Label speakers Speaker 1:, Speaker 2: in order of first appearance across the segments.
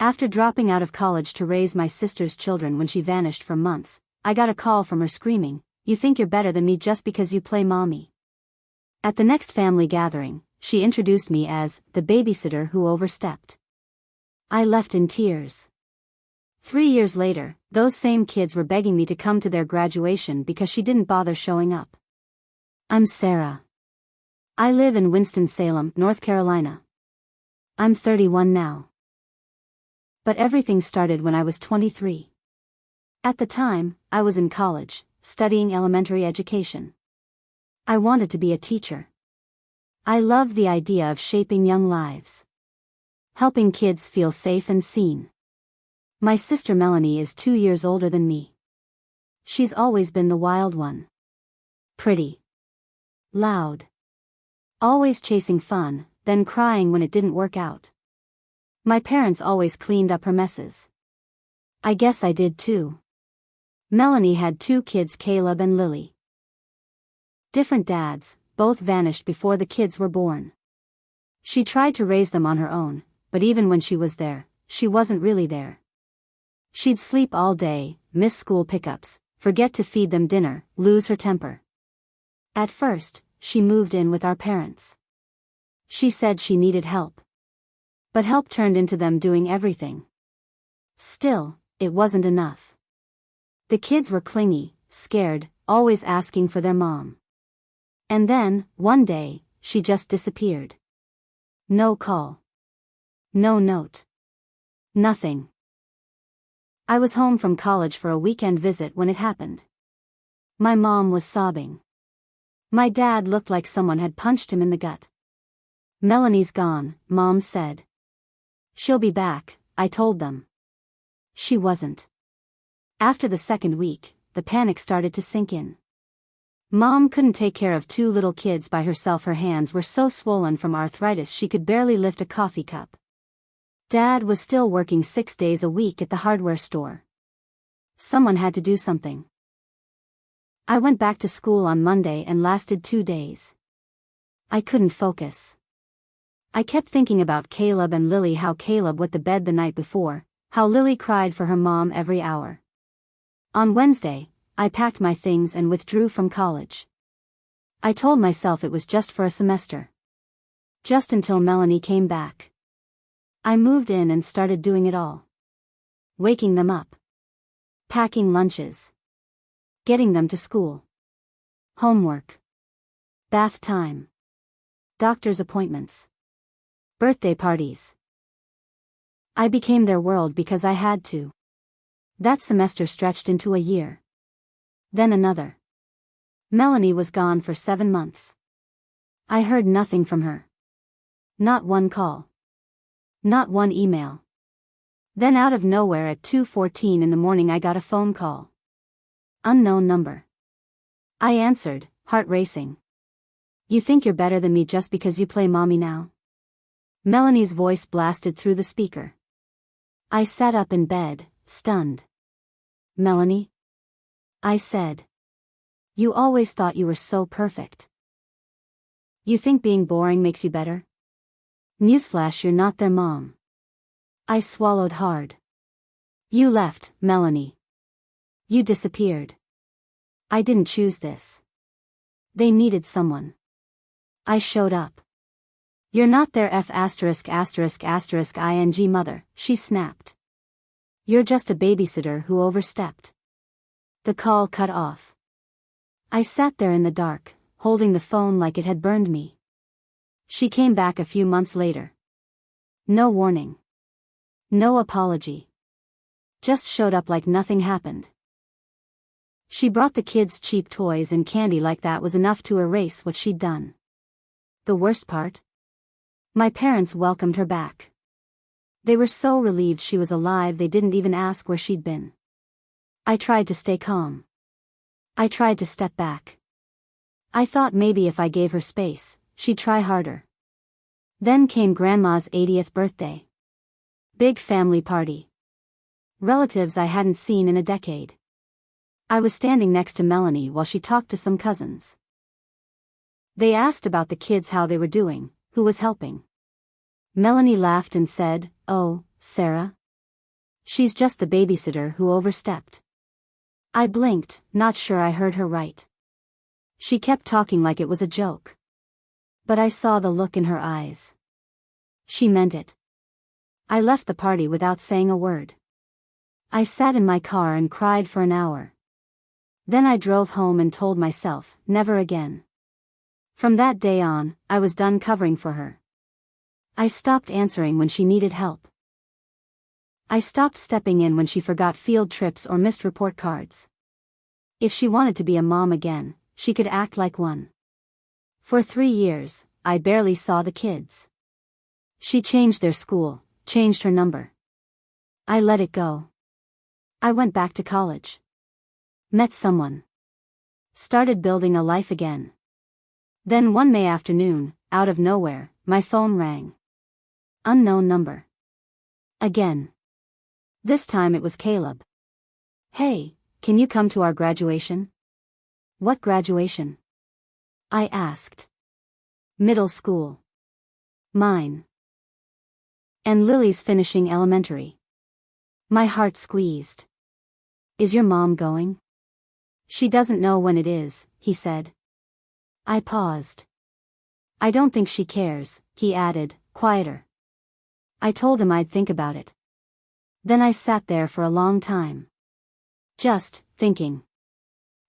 Speaker 1: After dropping out of college to raise my sister's children when she vanished for months, I got a call from her screaming, "You think you're better than me just because you play mommy." At the next family gathering, she introduced me as the babysitter who overstepped. I left in tears. 3 years later, those same kids were begging me to come to their graduation because she didn't bother showing up. I'm Sarah. I live in Winston-Salem, North Carolina. I'm 31 now. But everything started when I was 23. At the time, I was in college, studying elementary education. I wanted to be a teacher. I loved the idea of shaping young lives. Helping kids feel safe and seen. My sister Melanie is 2 years older than me. She's always been the wild one. Pretty. Loud. Always chasing fun, then crying when it didn't work out. My parents always cleaned up her messes. I guess I did too. Melanie had 2 kids, Caleb and Lily. Different dads, both vanished before the kids were born. She tried to raise them on her own, but even when she was there, she wasn't really there. She'd sleep all day, miss school pickups, forget to feed them dinner, lose her temper. At first, she moved in with our parents. She said she needed help. But help turned into them doing everything. Still, it wasn't enough. The kids were clingy, scared, always asking for their mom. And then, one day, she just disappeared. No call. No note. Nothing. I was home from college for a weekend visit when it happened. My mom was sobbing. My dad looked like someone had punched him in the gut. "Melanie's gone," Mom said. "She'll be back," I told them. She wasn't. After the second week, the panic started to sink in. Mom couldn't take care of 2 little kids by herself. Her hands were so swollen from arthritis she could barely lift a coffee cup. Dad was still working 6 days a week at the hardware store. Someone had to do something. I went back to school on Monday and lasted 2 days. I couldn't focus. I kept thinking about Caleb and Lily, how Caleb wet the bed the night before, how Lily cried for her mom every hour. On Wednesday, I packed my things and withdrew from college. I told myself it was just for a semester. Just until Melanie came back. I moved in and started doing it all. Waking them up. Packing lunches. Getting them to school. Homework. Bath time. Doctor's appointments. Birthday parties. I became their world because I had to. That semester stretched into a year. Then another. Melanie was gone for 7 months. I heard nothing from her. Not one call. Not one email. Then out of nowhere at 2:14 in the morning I got a phone call. Unknown number. I answered, heart racing. "You think you're better than me just because you play mommy now?" Melanie's voice blasted through the speaker. I sat up in bed, stunned. "Melanie?" I said. "You always thought you were so perfect. You think being boring makes you better? Newsflash, you're not their mom." I swallowed hard. "You left, Melanie. You disappeared. I didn't choose this. They needed someone. I showed up. You're not their *****ing mother," she snapped. "You're just a babysitter who overstepped." The call cut off. I sat there in the dark, holding the phone like it had burned me. She came back a few months later. No warning. No apology. Just showed up like nothing happened. She brought the kids cheap toys and candy like that was enough to erase what she'd done. The worst part? My parents welcomed her back. They were so relieved she was alive they didn't even ask where she'd been. I tried to stay calm. I tried to step back. I thought maybe if I gave her space, she'd try harder. Then came Grandma's 80th birthday. Big family party. Relatives I hadn't seen in a decade. I was standing next to Melanie while she talked to some cousins. They asked about the kids, how they were doing, who was helping. Melanie laughed and said, "Oh, Sarah? She's just the babysitter who overstepped. I blinked, not sure I heard her right. She kept talking like it was a joke. But I saw the look in her eyes. She meant it. I left the party without saying a word. I sat in my car and cried for an hour. Then I drove home and told myself, never again. From that day on, I was done covering for her. I stopped answering when she needed help. I stopped stepping in when she forgot field trips or missed report cards. If she wanted to be a mom again, she could act like one. For 3 years, I barely saw the kids. She changed their school, changed her number. I let it go. I went back to college. Met someone. Started building a life again. Then one May afternoon, out of nowhere, my phone rang. Unknown number. Again. This time it was Caleb. Hey, can you come to our graduation? What graduation? I asked. Middle school. Mine. And Lily's finishing elementary. My heart squeezed. Is your mom going? She doesn't know when it is, he said. I paused. I don't think she cares, he added, quieter. I told him I'd think about it. Then I sat there for a long time. Just thinking.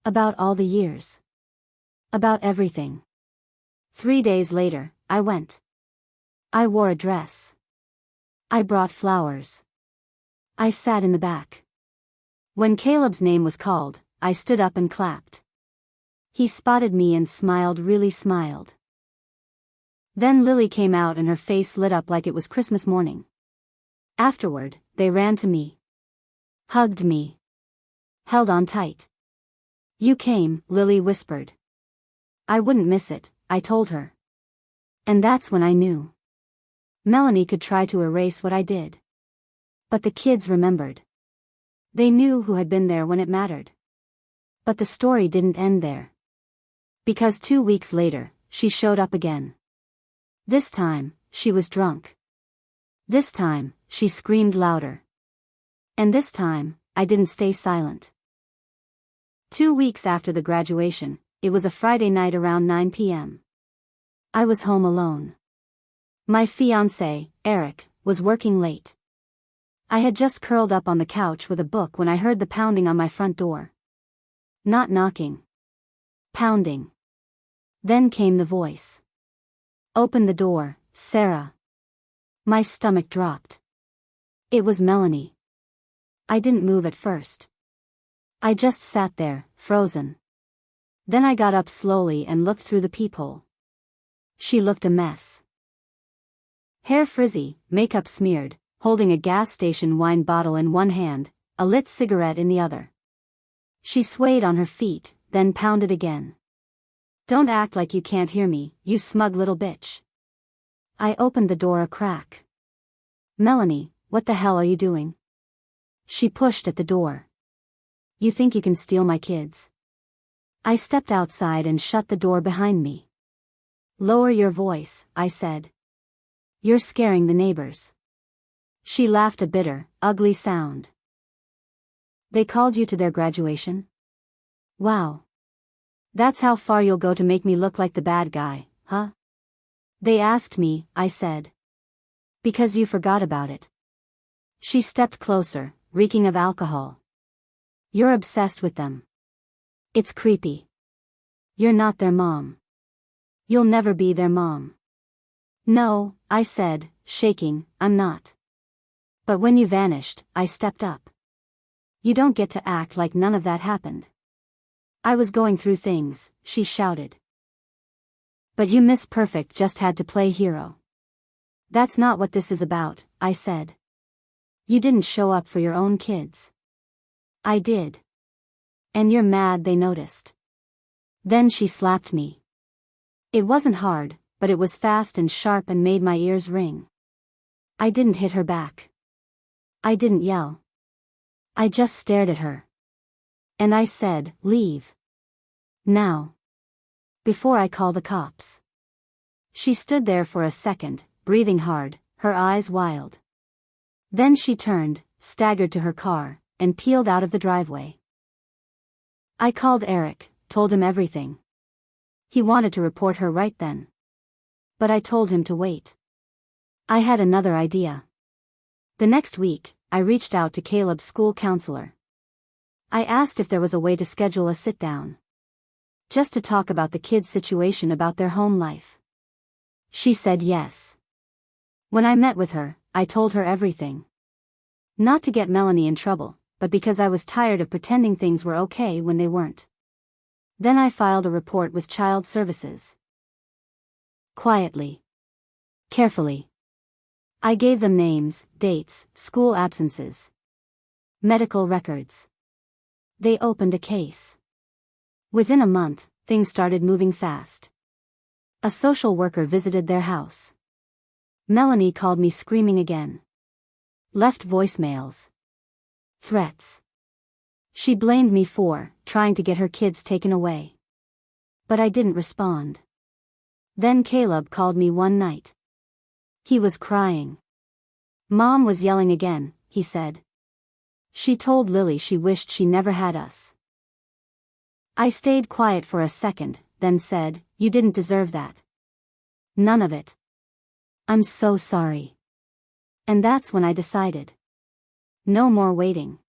Speaker 1: About all the years. About everything. 3 days later, I went. I wore a dress. I brought flowers. I sat in the back. When Caleb's name was called, I stood up and clapped. He spotted me and smiled, really smiled. Then Lily came out and her face lit up like it was Christmas morning. Afterward, they ran to me. Hugged me. Held on tight. You came, Lily whispered. I wouldn't miss it, I told her. And that's when I knew. Melanie could try to erase what I did. But the kids remembered. They knew who had been there when it mattered. But the story didn't end there. Because 2 weeks later, she showed up again. This time, she was drunk. This time, she screamed louder. And this time, I didn't stay silent. 2 weeks after the graduation, it was a Friday night around 9 p.m. I was home alone. My fiancé, Eric, was working late. I had just curled up on the couch with a book when I heard the pounding on my front door. Not knocking. Pounding. Then came the voice. Open the door, Sarah. My stomach dropped. It was Melanie. I didn't move at first. I just sat there, frozen. Then I got up slowly and looked through the peephole. She looked a mess. Hair frizzy, makeup smeared, holding a gas station wine bottle in one hand, a lit cigarette in the other. She swayed on her feet, then pounded again. Don't act like you can't hear me, you smug little bitch. I opened the door a crack. Melanie, what the hell are you doing? She pushed at the door. You think you can steal my kids? I stepped outside and shut the door behind me. Lower your voice, I said. You're scaring the neighbors. She laughed a bitter, ugly sound. They called you to their graduation? Wow. That's how far you'll go to make me look like the bad guy, huh? They asked me, I said. Because you forgot about it. She stepped closer, reeking of alcohol. You're obsessed with them. It's creepy. You're not their mom. You'll never be their mom. No, I said, shaking, I'm not. But when you vanished, I stepped up. You don't get to act like none of that happened. I was going through things, she shouted. But you Miss Perfect just had to play hero. That's not what this is about, I said. You didn't show up for your own kids. I did. And you're mad they noticed. Then she slapped me. It wasn't hard, but it was fast and sharp and made my ears ring. I didn't hit her back. I didn't yell. I just stared at her. And I said, leave. Now. Before I call the cops. She stood there for a second, breathing hard, her eyes wild. Then she turned, staggered to her car, and peeled out of the driveway. I called Eric, told him everything. He wanted to report her right then. But I told him to wait. I had another idea. The next week, I reached out to Caleb's school counselor. I asked if there was a way to schedule a sit-down. Just to talk about the kids' situation about their home life. She said yes. When I met with her, I told her everything. Not to get Melanie in trouble, but because I was tired of pretending things were okay when they weren't. Then I filed a report with Child Services. Quietly. Carefully. I gave them names, dates, school absences. Medical records. They opened a case. Within a month, things started moving fast. A social worker visited their house. Melanie called me screaming again. Left voicemails. Threats. She blamed me for trying to get her kids taken away. But I didn't respond. Then Caleb called me one night. He was crying. Mom was yelling again, he said. She told Lily she wished she never had us. I stayed quiet for a second, then said, "You didn't deserve that. None of it. I'm so sorry." And that's when I decided. No more waiting.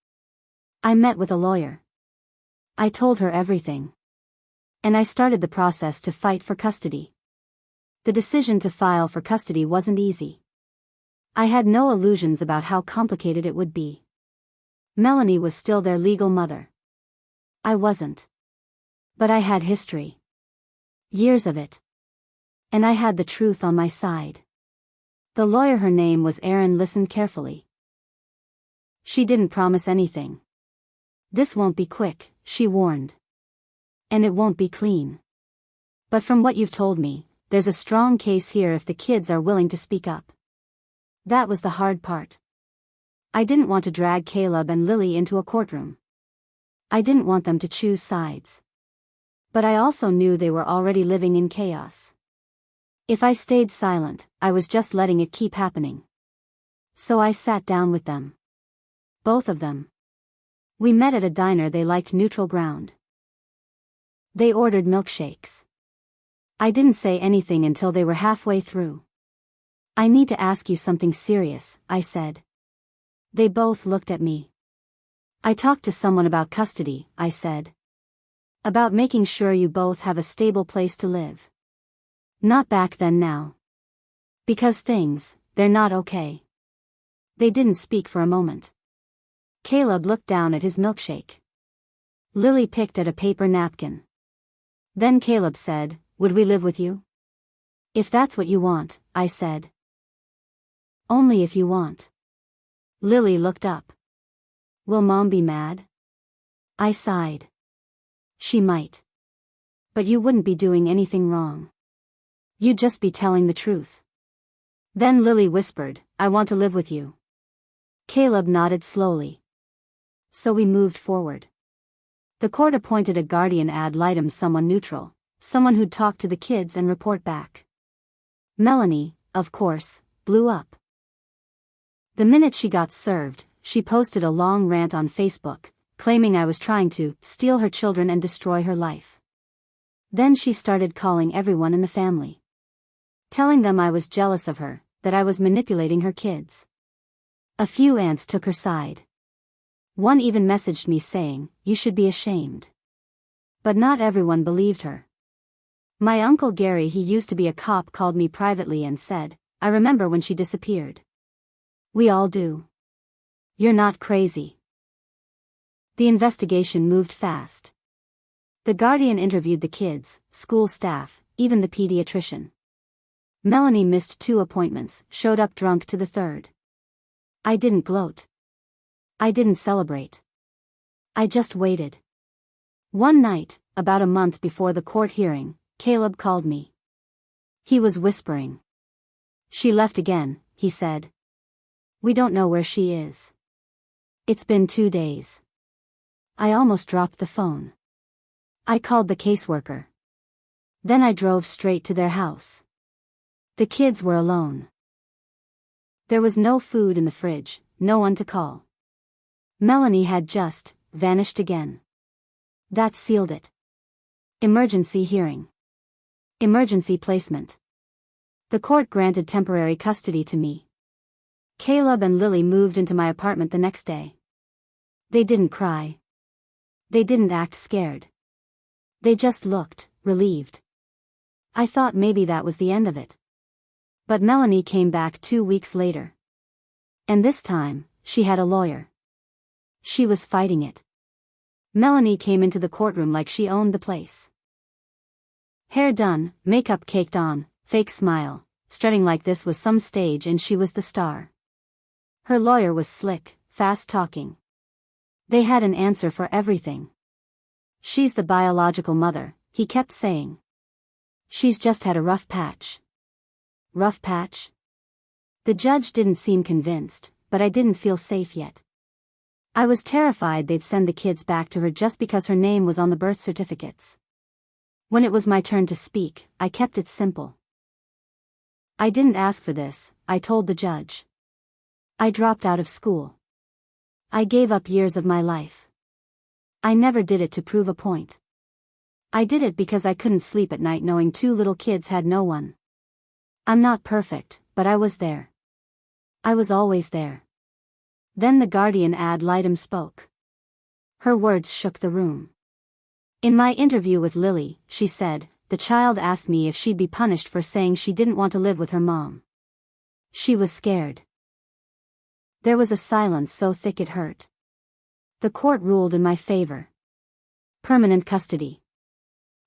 Speaker 1: I met with a lawyer. I told her everything. And I started the process to fight for custody. The decision to file for custody wasn't easy. I had no illusions about how complicated it would be. Melanie was still their legal mother. I wasn't. But I had history. Years of it. And I had the truth on my side. The lawyer, her name was Erin, listened carefully. She didn't promise anything. This won't be quick, she warned. And it won't be clean. But from what you've told me, there's a strong case here if the kids are willing to speak up. That was the hard part. I didn't want to drag Caleb and Lily into a courtroom. I didn't want them to choose sides. But I also knew they were already living in chaos. If I stayed silent, I was just letting it keep happening. So I sat down with them. Both of them. We met at a diner they liked, neutral ground. They ordered milkshakes. I didn't say anything until they were halfway through. "I need to ask you something serious," I said. They both looked at me. "I talked to someone about custody," I said. "About making sure you both have a stable place to live. Not back then, now. Because they're not okay." They didn't speak for a moment. Caleb looked down at his milkshake. Lily picked at a paper napkin. Then Caleb said, "Would we live with you?" "If that's what you want," I said. "Only if you want." Lily looked up. "Will Mom be mad?" I sighed. "She might. But you wouldn't be doing anything wrong. You'd just be telling the truth." Then Lily whispered, "I want to live with you." Caleb nodded slowly. So we moved forward. The court appointed a guardian ad litem, someone neutral, someone who'd talk to the kids and report back. Melanie, of course, blew up. The minute she got served, she posted a long rant on Facebook, claiming I was trying to steal her children and destroy her life. Then she started calling everyone in the family. Telling them I was jealous of her, that I was manipulating her kids. A few aunts took her side. One even messaged me saying, "You should be ashamed." But not everyone believed her. My uncle Gary, he used to be a cop, called me privately and said, "I remember when she disappeared. We all do. You're not crazy." The investigation moved fast. The guardian interviewed the kids, school staff, even the pediatrician. Melanie missed 2 appointments, showed up drunk to the 3rd. I didn't gloat. I didn't celebrate. I just waited. One night, about a month before the court hearing, Caleb called me. He was whispering. "She left again," he said. "We don't know where she is. It's been 2 days." I almost dropped the phone. I called the caseworker. Then I drove straight to their house. The kids were alone. There was no food in the fridge, no one to call. Melanie had just vanished again. That sealed it. Emergency hearing. Emergency placement. The court granted temporary custody to me. Caleb and Lily moved into my apartment the next day. They didn't cry. They didn't act scared. They just looked relieved. I thought maybe that was the end of it. But Melanie came back 2 weeks later. And this time, she had a lawyer. She was fighting it. Melanie came into the courtroom like she owned the place. Hair done, makeup caked on, fake smile, strutting like this was some stage and she was the star. Her lawyer was slick, fast-talking. They had an answer for everything. She's the biological mother, he kept saying. She's just had a rough patch. Rough patch? The judge didn't seem convinced, but I didn't feel safe yet. I was terrified they'd send the kids back to her just because her name was on the birth certificates. When it was my turn to speak, I kept it simple. I didn't ask for this, I told the judge. I dropped out of school. I gave up years of my life. I never did it to prove a point. I did it because I couldn't sleep at night knowing 2 little kids had no one. I'm not perfect, but I was there. I was always there. Then the Guardian ad litem spoke. Her words shook the room. In my interview with Lily, she said, the child asked me if she'd be punished for saying she didn't want to live with her mom. She was scared. There was a silence so thick it hurt. The court ruled in my favor. Permanent custody.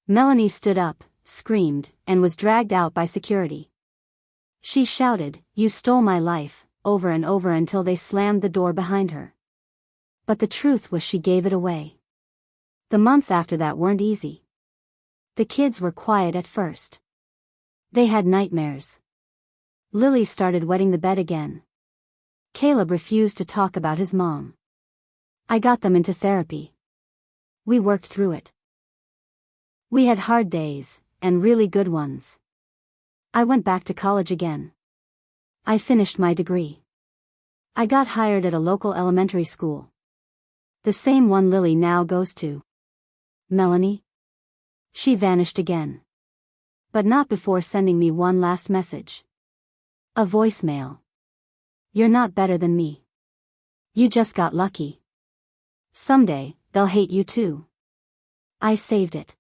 Speaker 1: Melanie stood up, screamed, and was dragged out by security. She shouted, "You stole my life," over and over until they slammed the door behind her. But the truth was she gave it away. The months after that weren't easy. The kids were quiet at first. They had nightmares. Lily started wetting the bed again. Caleb refused to talk about his mom. I got them into therapy. We worked through it. We had hard days, and really good ones. I went back to college again. I finished my degree. I got hired at a local elementary school. The same one Lily now goes to. Melanie? She vanished again. But not before sending me one last message. A voicemail. "You're not better than me. You just got lucky. Someday, they'll hate you too." I saved it.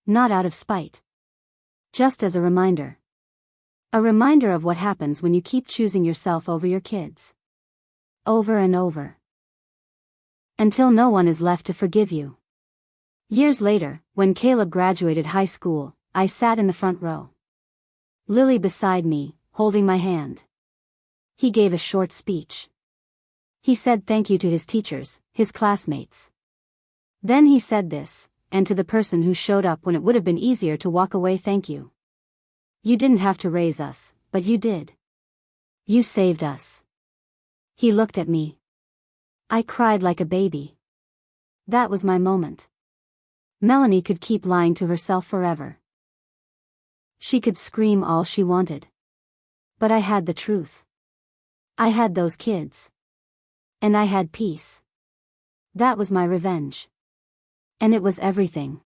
Speaker 1: Not out of spite. Just as a reminder. A reminder of what happens when you keep choosing yourself over your kids. Over and over. Until no one is left to forgive you. Years later, when Caleb graduated high school, I sat in the front row. Lily beside me, holding my hand. He gave a short speech. He said thank you to his teachers, his classmates. Then he said this, and to the person who showed up when it would have been easier to walk away, thank you. You didn't have to raise us, but you did. You saved us. He looked at me. I cried like a baby. That was my moment. Melanie could keep lying to herself forever. She could scream all she wanted. But I had the truth. I had those kids. And I had peace. That was my revenge. And it was everything.